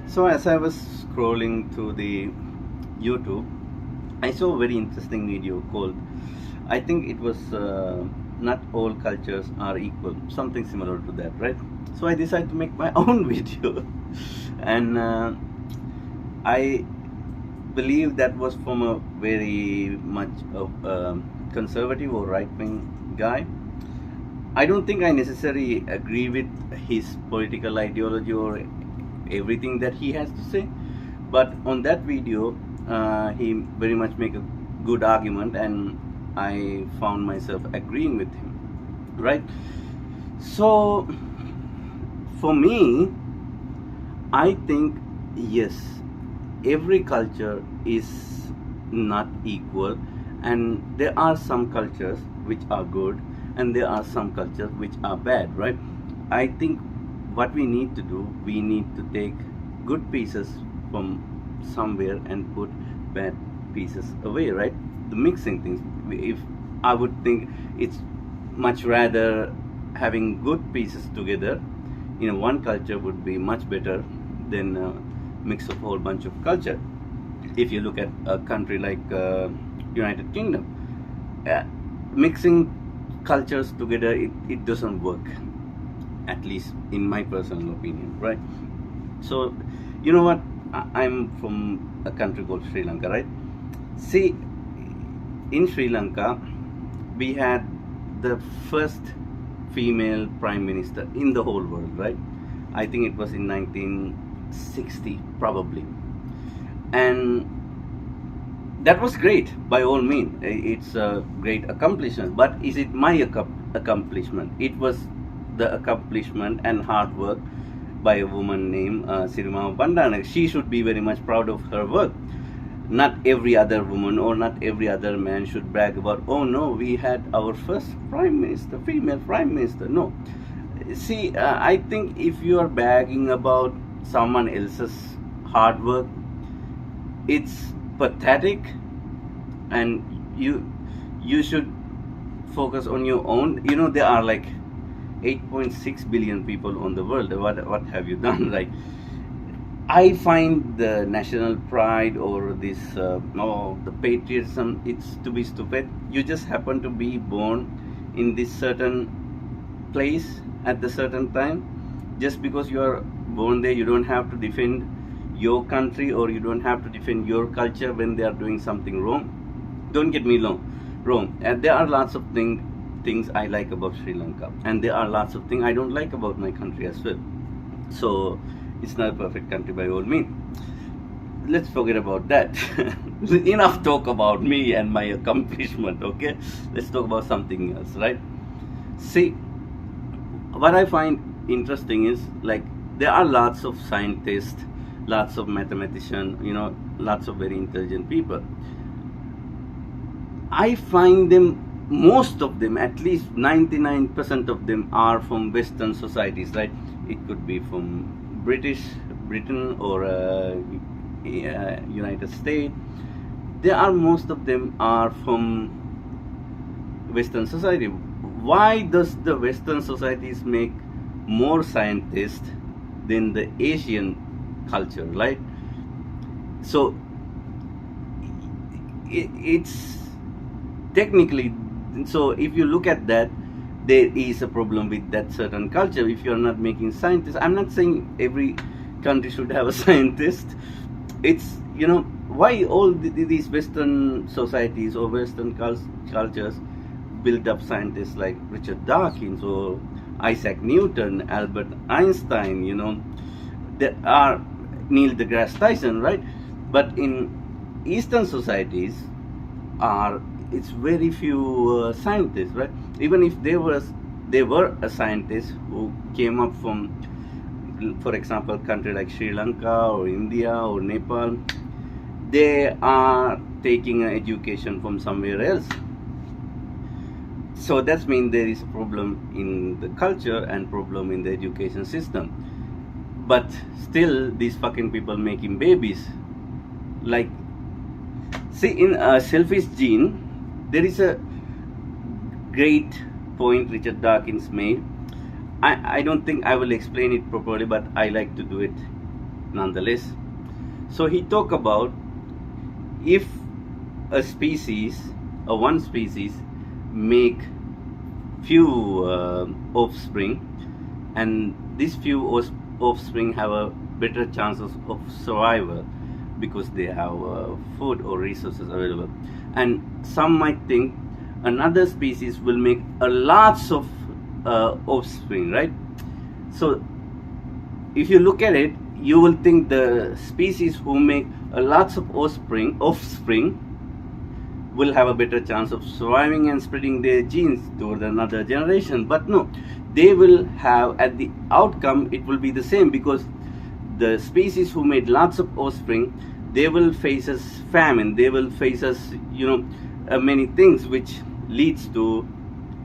So as I was scrolling through the YouTube, I saw a very interesting video called, I think it was not all cultures are equal, something similar to that, right? So I decided to make my own video, and I believe that was from a very much of conservative or right-wing guy. I don't think I necessarily agree with his political ideology or everything that he has to say, but on that video, he very much make a good argument, and I found myself agreeing with him, right? So for me, I think yes, every culture is not equal, and there are some cultures which are good and there are some cultures which are bad, right? I think what we need to do, we need to take good pieces from somewhere and put bad pieces away, right? The mixing things. If I would think it's much rather having good pieces together in one culture would be much better than mix a whole bunch of culture. If you look at a country like United Kingdom, mixing cultures together, it doesn't work, at least in my personal opinion, right? So you know what, I'm from a country called Sri Lanka, right? See, in Sri Lanka we had the first female prime minister in the whole world, right? I think it was in 1960 probably, and that was great. By all means, it's a great accomplishment, but is it my accomplishment? It was the accomplishment and hard work by a woman named Sirima Bandana. She should be very much proud of her work. Not every other woman or not every other man should brag about, oh no, we had our first prime minister, female prime minister. No. See, I think if you are bragging about someone else's hard work, it's pathetic, and you should focus on your own. You know, there are like 8.6 billion people on the world. What have you done? Like, I find the national pride or this the patriotism, it's to be stupid. You just happen to be born in this certain place at the certain time. Just because you are born there, you don't have to defend your country, or you don't have to defend your culture when they are doing something wrong. Don't get me wrong. And there are lots of things I like about Sri Lanka, and there are lots of things I don't like about my country as well. So it's not a perfect country by all means. Let's forget about that. Enough talk about me and my accomplishment, okay? Let's talk about something else, right? See, what I find interesting is, like, there are lots of scientists, lots of mathematicians, you know, lots of very intelligent people. I find them, most of them, at least 99% of them, are from Western societies, right? It could be from Britain or United States. Most of them are from Western society. Why does the Western societies make more scientists than the Asian culture, right? So it's technically, so if you look at that, there is a problem with that certain culture. If you're not making scientists, I'm not saying every country should have a scientist. It's, you know, why all these Western societies or Western cultures build up scientists like Richard Dawkins or Isaac Newton, Albert Einstein, you know, there are Neil deGrasse Tyson, right? But in Eastern societies, it's very few scientists, right? Even if they were a scientist who came up from, for example, country like Sri Lanka or India or Nepal, they are taking an education from somewhere else. So that means there is a problem in the culture and problem in the education system. But still, these fucking people making babies. Like, see, in Selfish Gene, there is a great point Richard Dawkins made. I don't think I will explain it properly, but I like to do it nonetheless. So he talked about if a species or one species make few offspring, and these few offspring have a better chances of survival because they have food or resources available, and some might think another species will make a lots of offspring, right? So if you look at it, you will think the species who make a lots of offspring will have a better chance of surviving and spreading their genes toward another generation. But no, they will have, at the outcome it will be the same, because the species who made lots of offspring, they will face us famine, they will face us, many things which leads to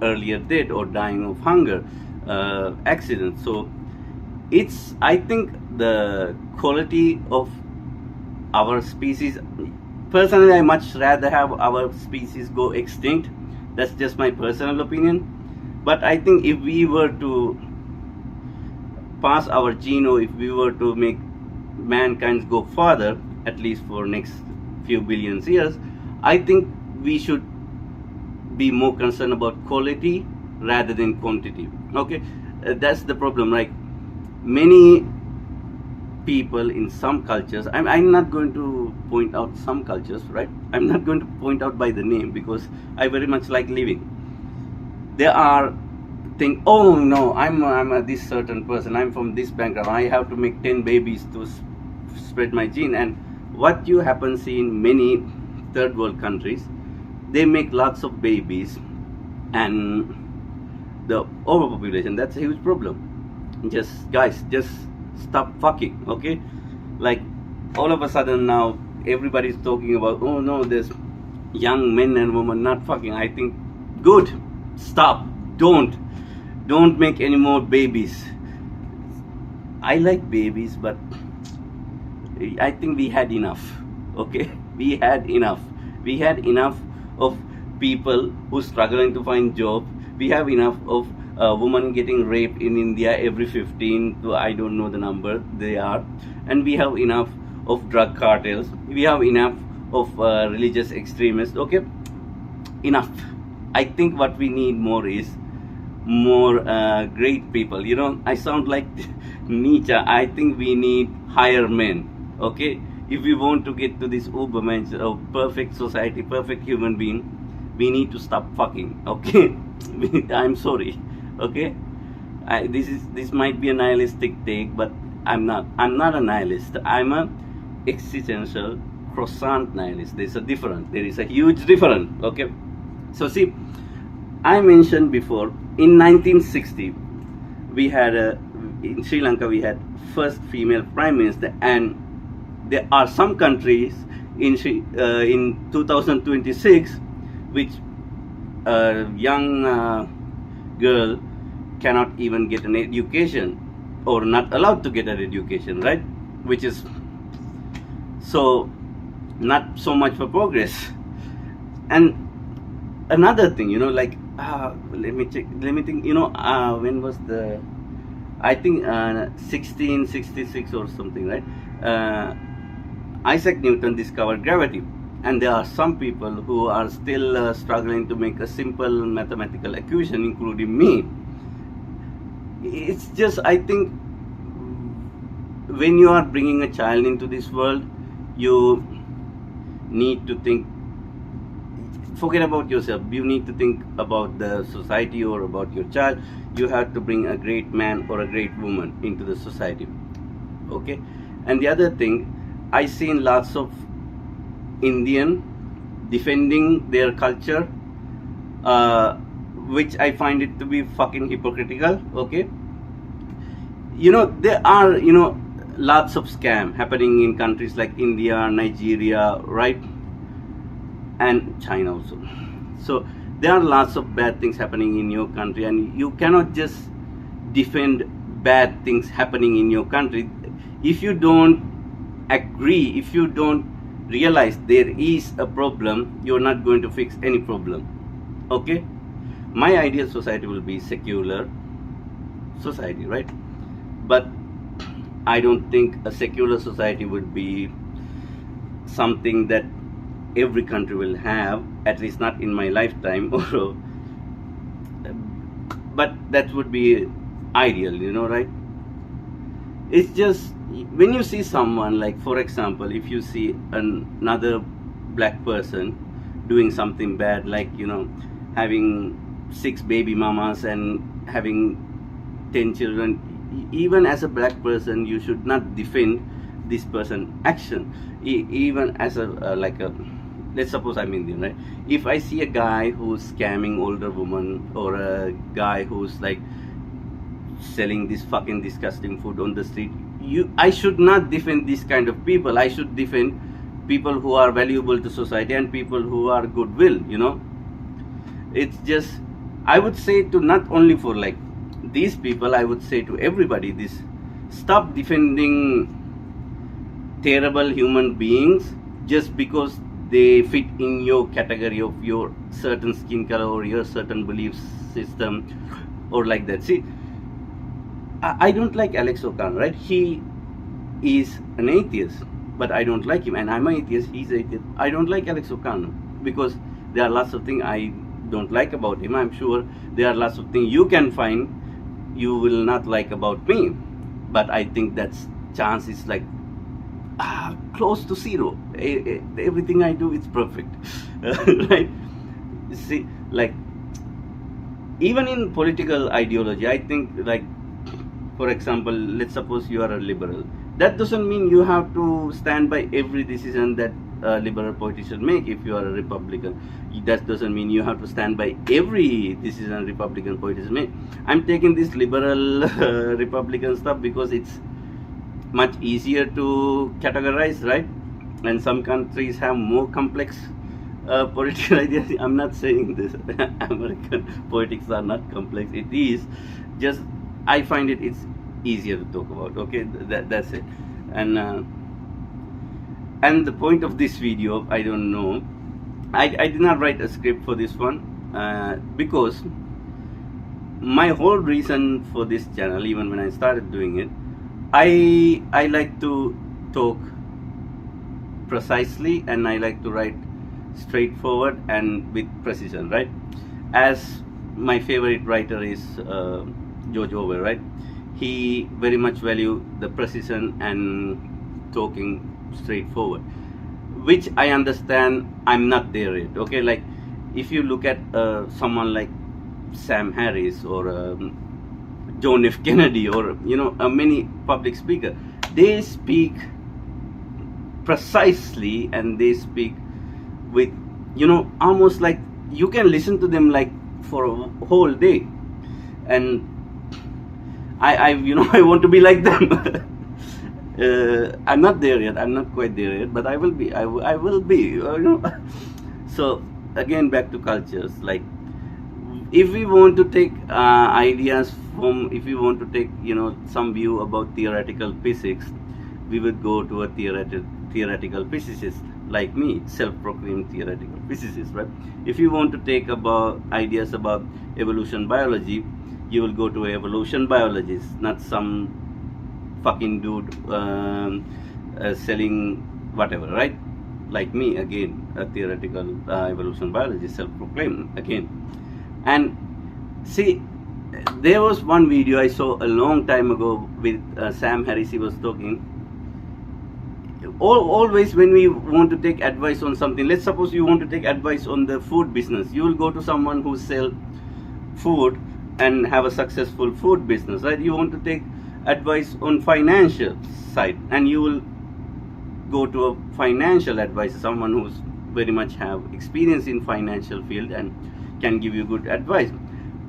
earlier death or dying of hunger, accidents. So it's, I think, the quality of our species. Personally, I much rather have our species go extinct. That's just my personal opinion. But I think if we were to pass our gene, or if we were to make mankind go further, at least for next few billions years, I think we should be more concerned about quality rather than quantity. Okay, that's the problem. Like many people in some cultures, I'm not going to point out some cultures, right? I'm not going to point out by the name because I very much like living. There are think, oh no, I'm this certain person, I'm from this background, I have to make 10 babies to spread my gene. And what you happen see in many third world countries, they make lots of babies, and the overpopulation, that's a huge problem. Guys, just stop fucking, okay? Like all of a sudden now everybody's talking about, oh no, there's young men and women not fucking. I think good, stop, don't make any more babies. I like babies, but I think we had enough, okay? We had enough of people who struggling to find job. We have enough of women getting raped in India every 15 to, I don't know the number they are, and we have enough of drug cartels, we have enough of religious extremists. Okay, enough. I think what we need more is more great people. I sound like Nietzsche. I think we need higher men. Okay, if we want to get to this Ubermensch of perfect society, perfect human being, we need to stop fucking. Okay, I'm sorry. Okay, this might be a nihilistic take, but I'm not a nihilist. I'm a existential croissant nihilist. There is a huge difference. Okay, so see, I mentioned before in 1960 we had in Sri Lanka we had first female prime minister, and there are some countries in 2026 which a young girl cannot even get an education, or not allowed to get an education, right? Which is so not so much for progress. And another thing, like let me think, when was the, I think 1666 or something, right? Isaac Newton discovered gravity, and there are some people who are still struggling to make a simple mathematical equation, including me. It's just, I think, when you are bringing a child into this world, you need to think, forget about yourself, you need to think about the society or about your child. You have to bring a great man or a great woman into the society. Okay, and the other thing, I seen lots of Indian defending their culture, which I find it to be fucking hypocritical. Okay, there are lots of scam happening in countries like India, Nigeria, right, and China also. So there are lots of bad things happening in your country, and you cannot just defend bad things happening in your country if you don't agree, if you don't realize there is a problem. You're not going to fix any problem. Okay, my ideal society will be secular society, right? But I don't think a secular society would be something that every country will have, at least not in my lifetime. Or but that would be ideal, right? It's just when you see someone, like for example, if you see another black person doing something bad, like having 6 baby mamas and having 10 children, even as a black person you should not defend this person action. Even as a like a, let's suppose I'm Indian, right? If I see a guy who's scamming older woman, or a guy who's like selling this fucking disgusting food on the street, I should not defend this kind of people. I should defend people who are valuable to society and people who are goodwill. It's just, I would say to not only for like these people, I would say to everybody this: stop defending terrible human beings just because they fit in your category of your certain skin color or your certain belief system or like that. See, I don't like Alex O'Connor, right? He is an atheist, but I don't like him, and I'm an atheist, he's atheist. I don't like Alex O'Connor because there are lots of things I don't like about him. I'm sure there are lots of things you can find you will not like about me, but I think that's chance is like close to zero. Everything I do is perfect. Right? See, like even in political ideology, I think, like for example, let's suppose you are a liberal. That doesn't mean you have to stand by every decision that liberal politicians make. If you are a Republican, that doesn't mean you have to stand by every decision Republican politicians make. I'm taking this liberal Republican stuff because it's much easier to categorize, right? And some countries have more complex political ideas. I'm not saying this American politics are not complex. It is just, I find it's easier to talk about. Okay, that's it. And the point of this video, I don't know, I did not write a script for this one because my whole reason for this channel, even when I started doing it, I like to talk precisely, and I like to write straightforward and with precision, right? As my favorite writer is George Orwell, right? He very much value the precision and talking straightforward, which I understand I'm not there yet. Okay, like if you look at someone like Sam Harris or John F. Kennedy, or many public speakers, they speak precisely and they speak with almost like you can listen to them like for a whole day. And I I want to be like them. I'm not there yet. I'm not quite there yet, but I will be. I will be. So again, back to cultures. Like, if we want to take ideas from, if we want to take some view about theoretical physics, we would go to a theoretical physicist like me, self-proclaimed theoretical physicist, right? If you want to take about ideas about evolution biology, you will go to an evolution biologist, not some fucking dude selling whatever, right? Like me, again, a theoretical evolution biologist, self-proclaimed again. And see, there was one video I saw a long time ago with Sam Harris. He was talking. Always when we want to take advice on something, let's suppose you want to take advice on the food business, you will go to someone who sells food and have a successful food business, right? You want to take advice on financial side, and you will go to a financial advisor, someone who's very much have experience in financial field and can give you good advice.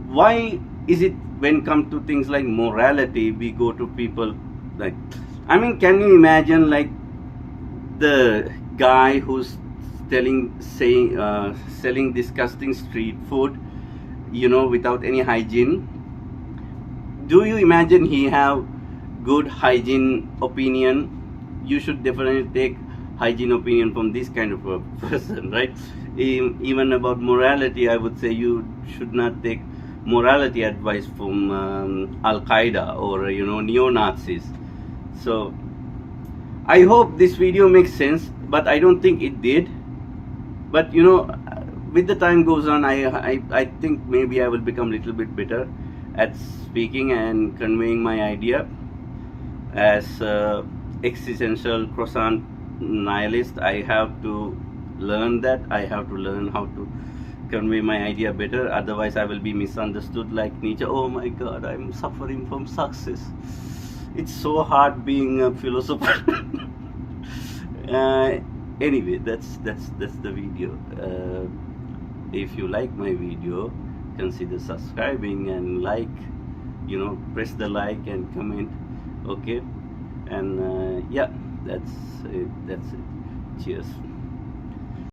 Why is it when come to things like morality, we go to people like, I mean, can you imagine like the guy who's selling disgusting street food, without any hygiene? Do you imagine he have good hygiene opinion? You should definitely take hygiene opinion from this kind of a person, right? Even about morality, I would say you should not take morality advice from Al-Qaeda or neo-Nazis. So I hope this video makes sense, but I don't think it did. But you know, with the time goes on, I think maybe I will become a little bit better at speaking and conveying my idea. As existential croissant nihilist, I have to learn that. I have to learn how to convey my idea better. Otherwise, I will be misunderstood like Nietzsche. Oh my God, I'm suffering from success. It's so hard being a philosopher. Anyway, that's the video. If you like my video, consider subscribing and like, you know, press the like and comment. Okay, and yeah, that's it. Cheers.